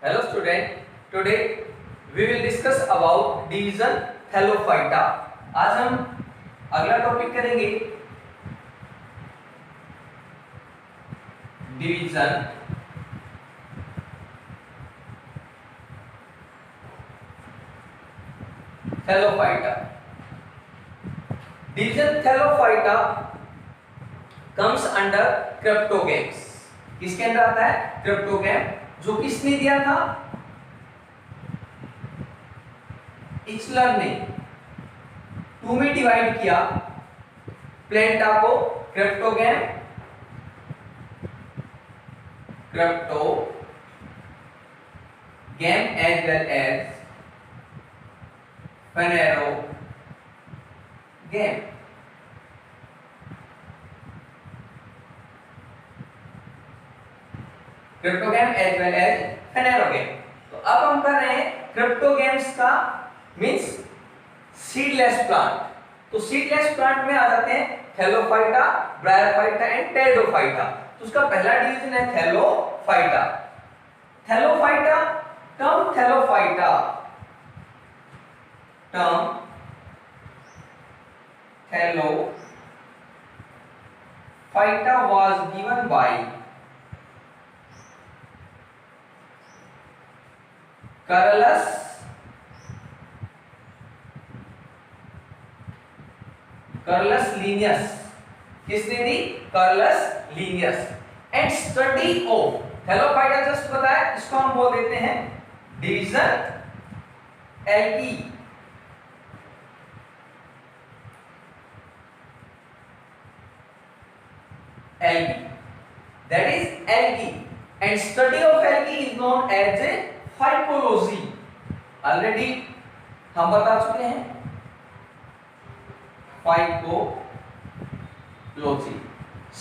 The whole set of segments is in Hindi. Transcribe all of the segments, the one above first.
Hello student, today we will discuss about division Thallophyta. आज हम अगला टॉपिक करेंगे division Thallophyta. Division Thallophyta comes under Cryptogames. किसके अंदर आता है? क्रिप्टोगैम, जो किसने दिया था? इचलर ने 2 में डिवाइड किया प्लेंटा को cryptogam as well as phanerogam. Cryptogam as well as phanerogam. तो अब हम कर रहे हैं क्रिप्टोगैम्स का मींस सीडलेस प्लांट. तो सीडलेस प्लांट में आ जाते हैं थैलोफाइटा, ब्रायोफाइटा एंड टेरिडोफाइटा. तो उसका पहला डिवीजन है Thallophyta. Thallophyta term Thallophyta was given by Carolus Linnaeus. किसने दी? Carolus Linnaeus. And study of Thallophyta just बताया, इसको हम बोल देते हैं division algae. That is algae, and study of algae is known as a phycology. Already हम बता चुके हैं phycology.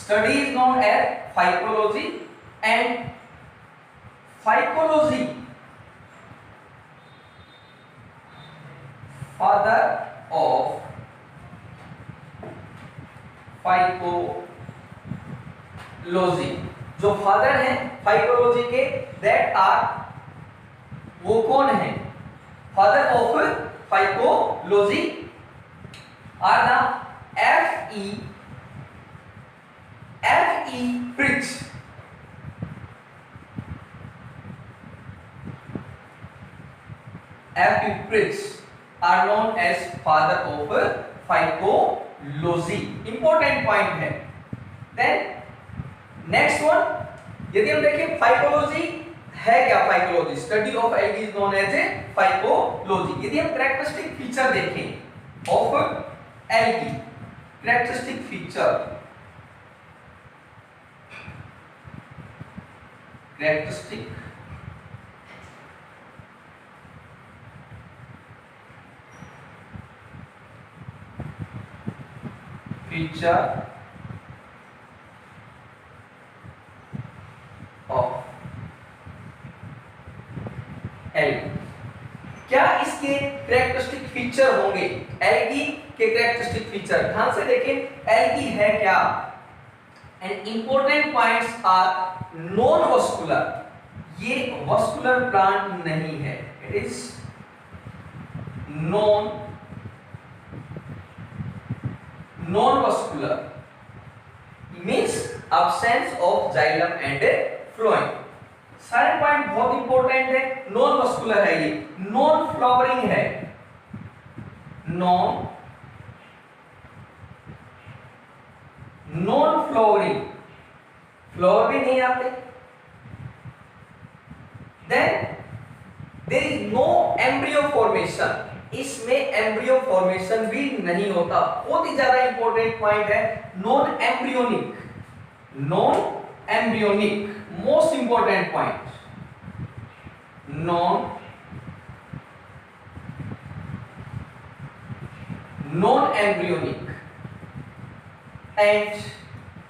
Study is known as phycology, and phycology father of phycology. जो फादर हैं फाइकोलॉजी के, दैट आर, वो कौन है? Father of phycology are the F.E. Pritch. F.E. Pritch are known as father of phycology. Important point है. Then next one, यदि हम देखें फाइकोलॉजी है क्या? Phycology study of algae is known as a phycology. यदि हम कैरेक्टरिस्टिक फीचर देखें of algae, characteristic feature of algae. क्या इसके कैरेक्टरिस्टिक फीचर होंगे? एल्गी के कैरेक्टरिस्टिक फीचर ध्यान से देखें. एल्गी है क्या? And important points are non vascular. ये वस्कुलर प्लांट नहीं है. It is non vascular means absence of xylem and phloem. सारे पॉइंट बहुत इंपॉर्टेंट है. नॉन वस्कुलर है, ये नॉन फ्लावरिंग है. नॉन फ्लावरिंग, फ्लावर भी नहीं आते. Then there is no embryo formation. इसमें एम्ब्रियो फॉर्मेशन भी नहीं होता. बहुत ही ज्यादा इंपॉर्टेंट पॉइंट है. Non embryonic, most important point. Non embryonic, and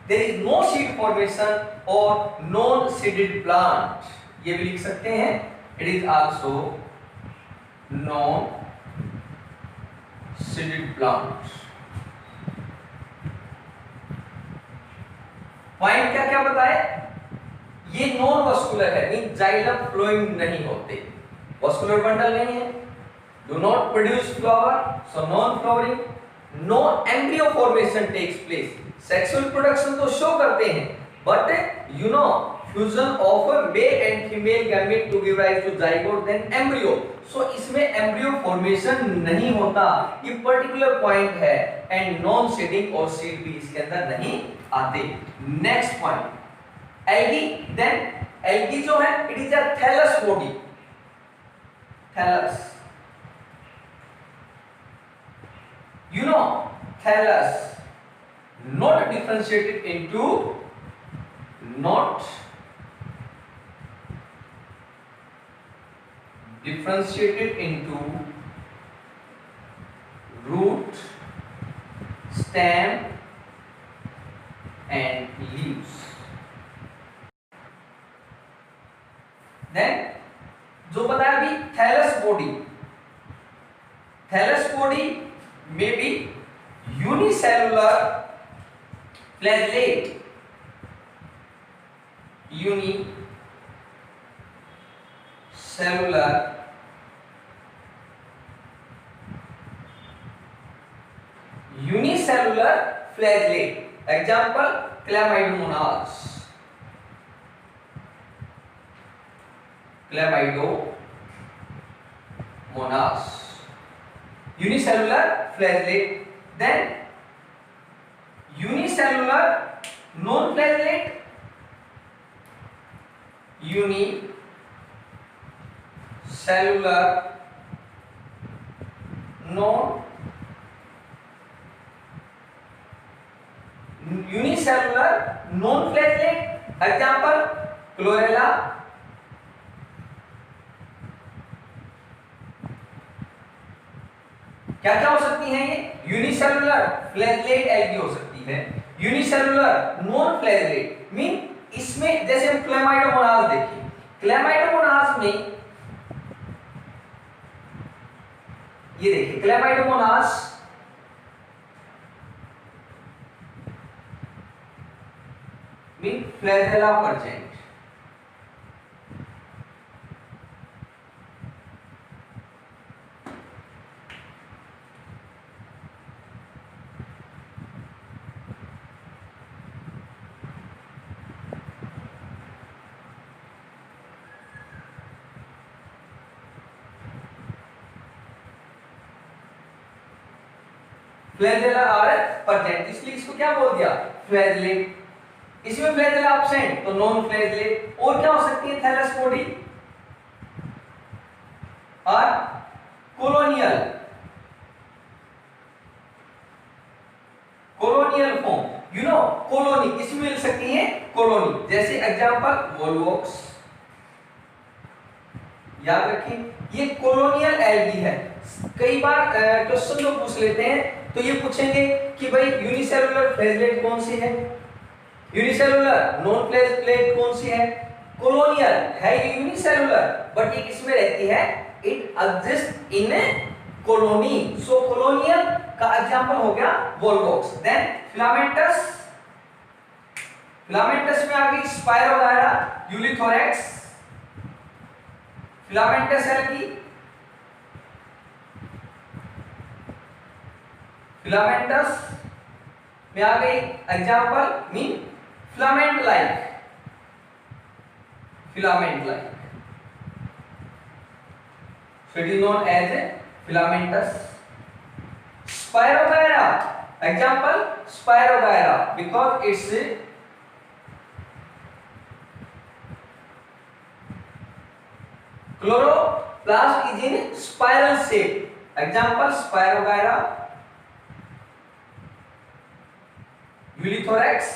there is no seed formation और नॉन सीडेड प्लांट. ये भी लिख सकते हैं. It is also non seeded plant. Point क्या क्या बताए? ये नॉन वस्कुलर है, मीन जाइलम फ्लोएम नहीं होते, वस्कुलर बंडल नहीं है, do not produce flower, so non flowering, no embryo formation takes place, sexual production तो शो करते हैं but you know fusion of male and female gamete to give rise to zygote then embryo, so इसमें एम्ब्रियो फॉर्मेशन नहीं होता, ये पर्टिकुलर पॉइंट है, एंड नॉन सीडिंग और सीड भी इसके अंदर नहीं आते। Next point algae, then algae जो है it is a thallus body, thallus, you know thallus not differentiated into root, stem and leaves, then जो बताया अभी thallus body may be unicellular flagellate, unicellular flagellate, example Chlamydomonas, unicellular flagellate, then unicellular non-flagellate, unicellular non-flagellate, example Chlorella, क्या क्या हो सकती है ये, यूनिसेलुलर फ्लैगेलेट एल्गी हो सकती है, यूनिसेलुलर नॉन फ्लैगेलेट मीन इसमें जैसे हम क्लेमाइडोमोनास देखिए, क्लेमाइडोमोनास में ये देखिए chlamydomonas mean flagella present, flagella are present, इसलिए इसको क्या बोल दिया, फ्लैजेलेट, इसमें फ्लैजेला एब्सेंट तो नॉन फ्लैजेलेट। और क्या हो सकती है थैलस बॉडी, और colonial form, you know colony, इसमें मिल सकती है कॉलोनी, जैसे एग्जांपल वोलवॉक्स, याद रखें ये कॉलोनियल एल्गी है। कई बार क्वेश्चन जो पूछ लेते हैं तो ये पूछेंगे कि भाई यूनिसेलुलर फ्लैजेलेट कौन सी है, यूनिसेलुलर नॉन फ्लैजेलेट कौन सी है, कॉलोनियल है ये यूनिसेलुलर बट ये किसमें रहती है, it exist in colony, so colonial का एग्जांपल हो गया वोलवॉक्स। देन फिलामेंटस, फिलामेंटस में आ गई स्पायरोगायरा, यूलिथोरेक्स, फिलामेंटस एल्गी, फिलामेंटस में आ गई example mean filament like, so it is known as filamentous. Spirogyra, example Spirogyra, because its chloroplast is in spiral shape, example Spirogyra, ulothrix.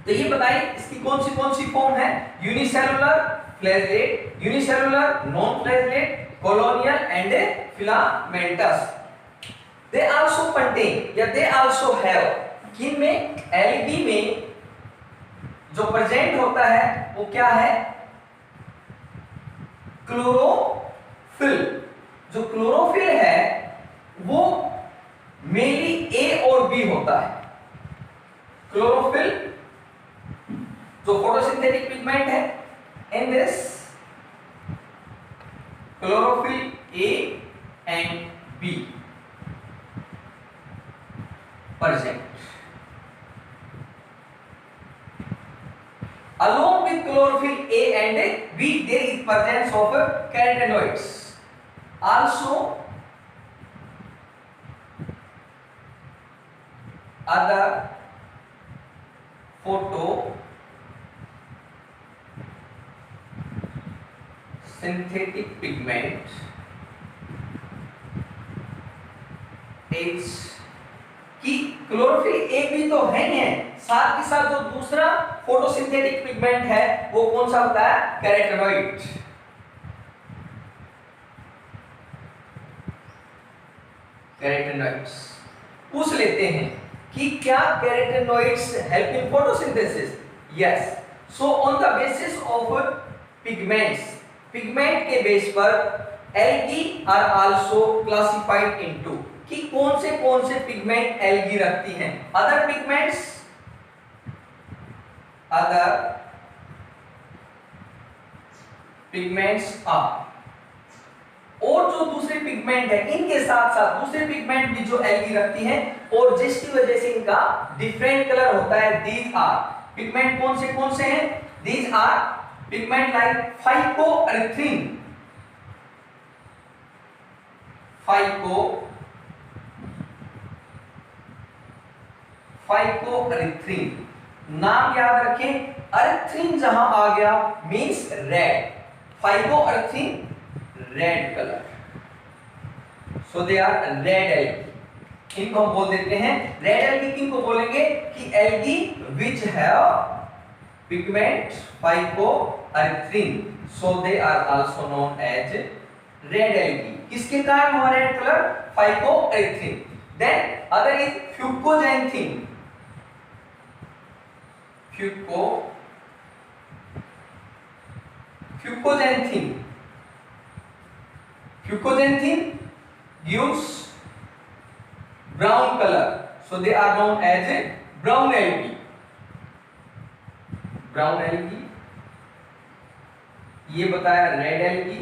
तो ये बताइए इसकी कौन सी फॉर्म है, unicellular flagellate, unicellular non flagellate, colonial and filamentous. They also contain या दे आल्सो हैव, किन में, एल्गी में जो प्रेजेंट होता है वो क्या है, क्लोरोफिल। जो क्लोरोफिल है वो मेनली ए और बी होता है, क्लोरोफिल जो फोटोसिंथेटिक पिगमेंट है, in this chlorophyll A and B present. Along with chlorophyll A and B, there is presence of carotenoids. Also, other photosynthetic pigment is कि क्लोरोफिल ए भी तो है ही है, साथ ही साथ जो दूसरा फोटोसिंथेटिक पिगमेंट है वो कौन सा होता है? कैरोटेनॉइड। कैरोटेनॉइड्स पूछ लेते हैं कि क्या carotenoids help in photosynthesis? Yes. So on the basis of pigments, pigment के बेस पर algae are also classified into कि कौन से पिगमेंट एल्गी रखती हैं। अदर पिगमेंट्स, आर, और जो दूसरे पिगमेंट है इनके साथ साथ दूसरे पिगमेंट भी जो एल्गी रखती हैं और जिसकी वजह से इनका डिफरेंट कलर होता है। दीज आर पिगमेंट कौन से हैं? These are pigment like phycoerythrin, phycoerythrin नाम याद रखें, एरिथ्रिन जहां आ गया means red, phycoerythrin red colour, so they are red algae. इनको हम बोल देते हैं रेड एल्गी। किनको बोलेंगे? कि algae which have pigment phycoerythrin, so they are also known as red algae. किसके कारण हुआ red colour? Phycoerythrin. Then other is fucoxanthin, Fucoxanthin gives brown color, so they are known as a brown algae. Brown algae, ये बताया red algae.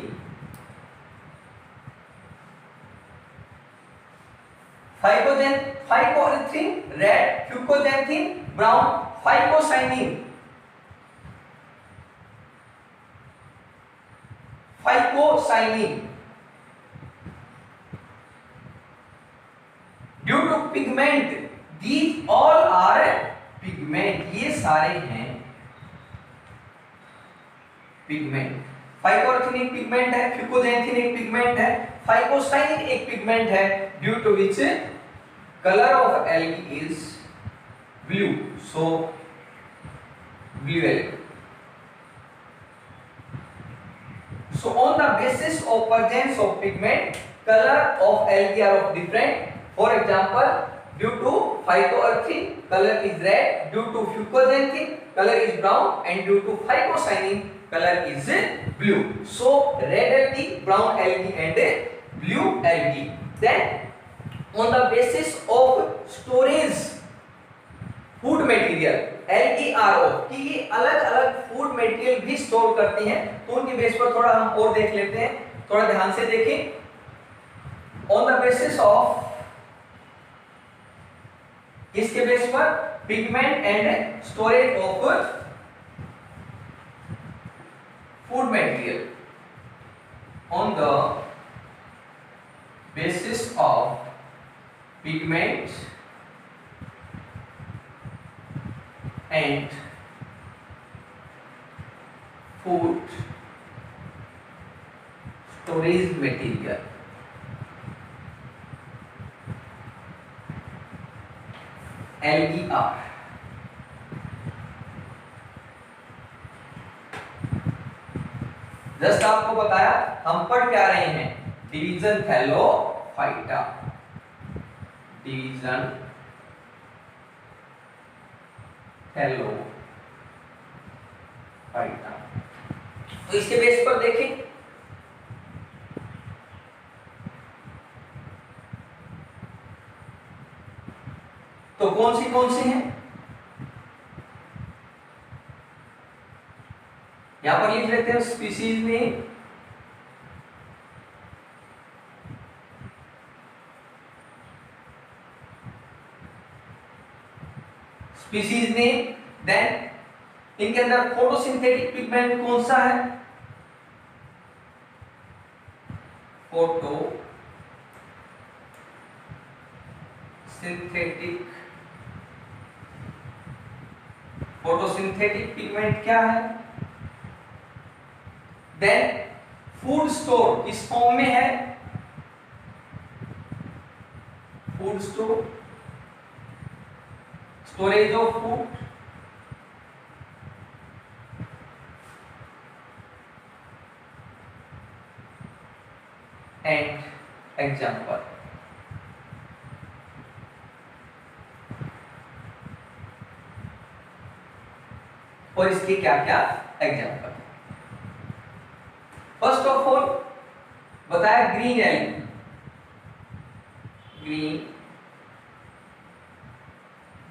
Phycoerythrin red, fucoxanthin brown, phycocyanin due to pigment, these all are pigment, ये सारे हैं पिगमेंट। फाइकोएरिथ्रिन एक पिगमेंट है, फ्यूकोजेंथिन एक पिगमेंट है, फाइकोसाइनिन एक पिगमेंट है, due to which colour of algae is blue, so blue algae. So on the basis of presence of pigment, color of algae are of different. For example, due to phycoerythrin, color is red. Due to fucoxanthin, color is brown, and due to phycocyanin, color is blue. So red algae, brown algae, and blue algae. Then on the basis of storage food material, algae are of कि ये अलग अलग फूड मटेरियल भी स्टोर करती हैं, तो उनके बेस पर थोड़ा हम और देख लेते हैं, थोड़ा ध्यान से देखें। ऑन द बेसिस ऑफ, इसके बेस पर pigment and storage of food material, on the basis of pigment and food storage material, algae are just आपको बताया, हम पढ़ क्या रहे हैं? Division Thallophyta, division Thallophyta. तो इसके बेस पर देखें, तो कौन सी हैं? यहां पर लिख लेते हैं species name, species name. Then इनके अंदर फोटोसिंथेटिक पिगमेंट कौन सा है, फोटोसिंथेटिक पिगमेंट क्या है। देन फूड स्टोर किस फॉर्म में है, food store, storage of food. And example, और इसके क्या क्या एग्जाम्पल। फर्स्ट ऑफ ऑल बताया green algae,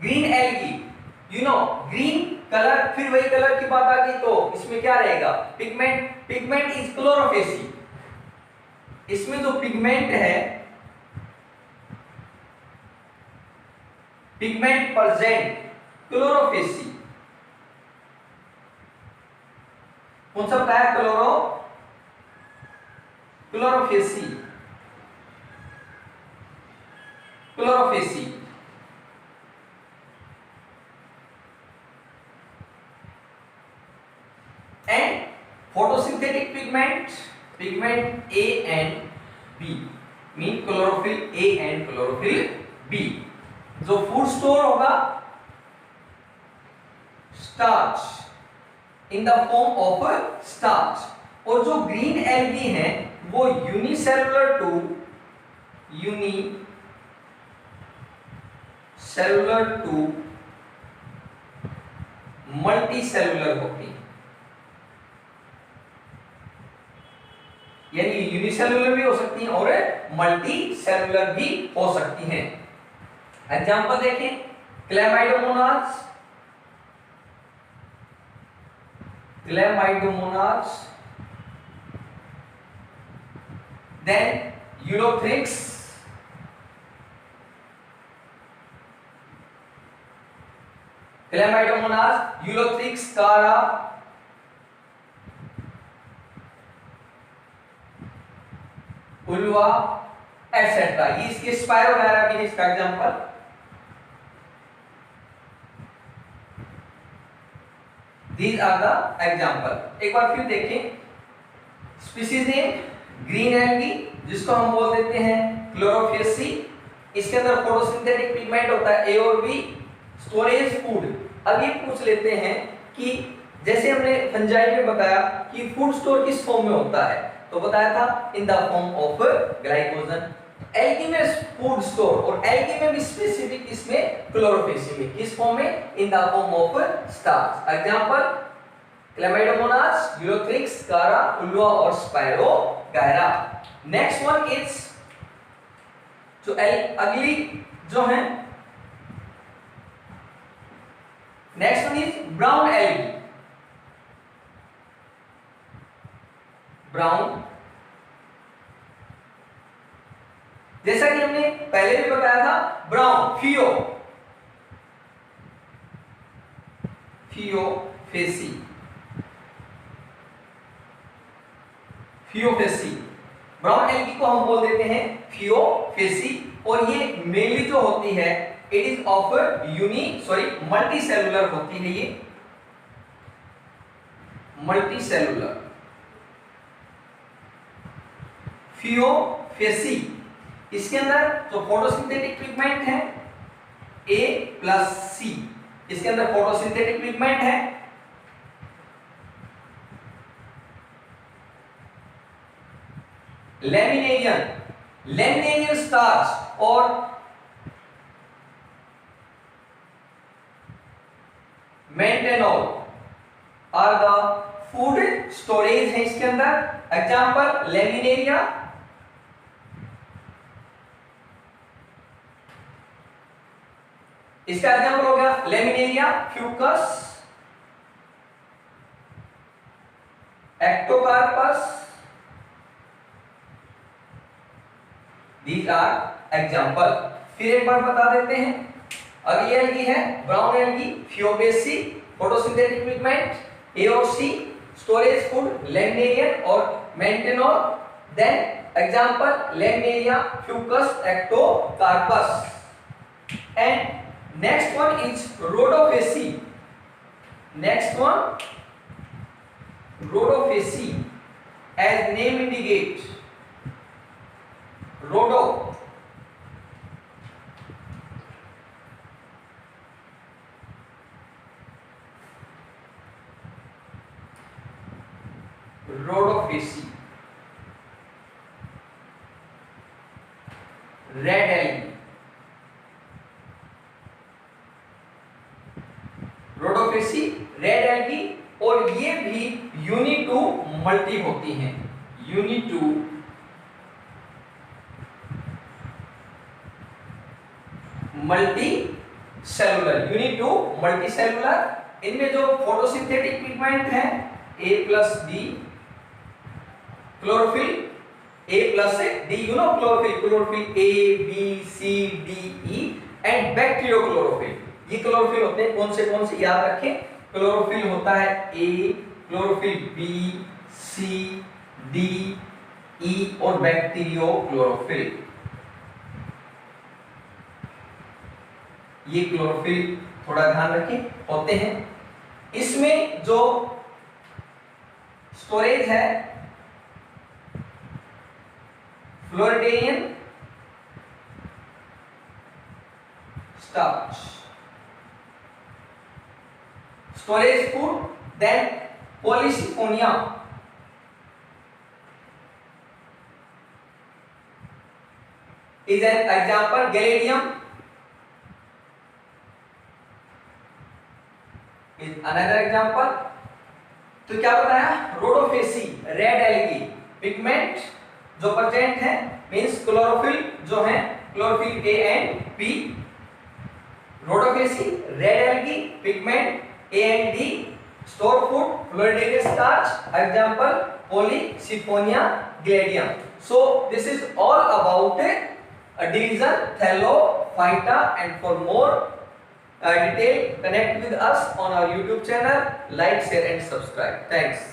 green algae, you know green colour, फिर वही कलर की बात आ गई तो इसमें क्या रहेगा, पिगमेंट, पिगमेंट इज क्लोरोफेसी। इसमें जो पिगमेंट है, पिगमेंट प्रेजेंट क्लोरोफेसी, कौन सा बताया, chlorophyceae, chlorophyceae. And photosynthetic pigment, pigment A and B, mean chlorophyll A and chlorophyll B. जो फूड स्टोर होगा, starch in the form of starch. और जो ग्रीन एल्गी है वो यूनिसेलुलर टू मल्टीसेलुलर होती है, यानी यूनिसेलुलर भी हो सकती हैं और मल्टी सेलुलर भी हो सकती हैं। एग्जांपल देखें, chlamydomonas, then ulothrix, chlamydomonas, ulothrix chara, ulva etcetera. ये इसके स्पाइरोगायरा भी है इसका example. These are the example। एक बार फिर देखें, स्पीसीज नेम ग्रीन एल्गी, जिसको हम बोल देते हैं क्लोरोफेसी। इसके अंदर फोटोसिंथेटिक पिगमेंट होता है ए और बी, स्टोरेज फूड। अब ये पूछ लेते हैं कि जैसे हमने फंजाई में बताया कि फूड स्टोर किस फॉर्म में होता है, तो बताया था इन the form of glycogen. Algae में फूड स्टोर, और एल्गी में भी स्पेसिफिक इसमें क्लोरोफेसी में किस फॉर्म में, इन the form of starch. Example Chlamydomonas, ulothrix, chara, uvula और स्पाइरोगायरा। नेक्स्ट वन इज जो अगली जो है, next one is brown algae. Brown, जैसा कि हमने पहले भी बताया था, ब्राउन फियोफेसी, ब्राउन एल्गी को हम बोल देते हैं फियोफेसी। और ये मेनली जो होती है, it is of multi cellular होती है, ये मल्टी सेलुलर फियोफेसी। इसके अंदर जो फोटोसिंथेटिक पिगमेंट है ए प्लस सी, इसके अंदर फोटोसिंथेटिक पिगमेंट है। लेमिनेरियन स्टार्च और mannitol are the food storage है इसके अंदर। एग्जांपल लेमिनेरिया, इसका एग्जांपल हो गया laminaria fucus, ectocarpus, these are example। फिर एक बार बता देते हैं, अगली एल्गी है brown algae, phaeophyceae, photosynthetic pigment, A और सी, स्टोरेज फूड, लैमिनेरियन और mannitol. Then example laminaria, fucus, ectocarpus. And next one is rhodophyceae. Next one rhodophyceae, as name indicates, rhodo rhodophyceae, red algae. Rhodophyceae red algae, और ये भी यूनि टू मल्टी होती हैं। Uni to multicellular, unit to multicellular. इनमें जो फोटोसिंथेटिक पिगमेंट है A plus D, chlorophyll A plus D, you no chlorophyll, chlorophyll A B C D E, and bacteriochlorophyll. ये क्लोरोफिल होते हैं कौन से याद रखें, क्लोरोफिल होता है A, chlorophyll B C D E और बैक्टीरियोक्लोरोफिल। ये क्लोरोफिल थोड़ा ध्यान रखें होते हैं। इसमें जो स्टोरेज है floridean starch, storage food, then polysiphonia, is an example, gelidium is another example। तो क्या बताया, रोडोफेसी रेड एल्गी, पिगमेंट जो प्रेजेंट है मींस क्लोरोफिल जो है, chlorophyll A and B. Rhodophyceae red algae, pigment A and D, store food floridean starch, example polysiphonia, gelidium. So this is all about division thallophyta, and for more detail, connect with us on our YouTube channel, like, share and subscribe। Thanks।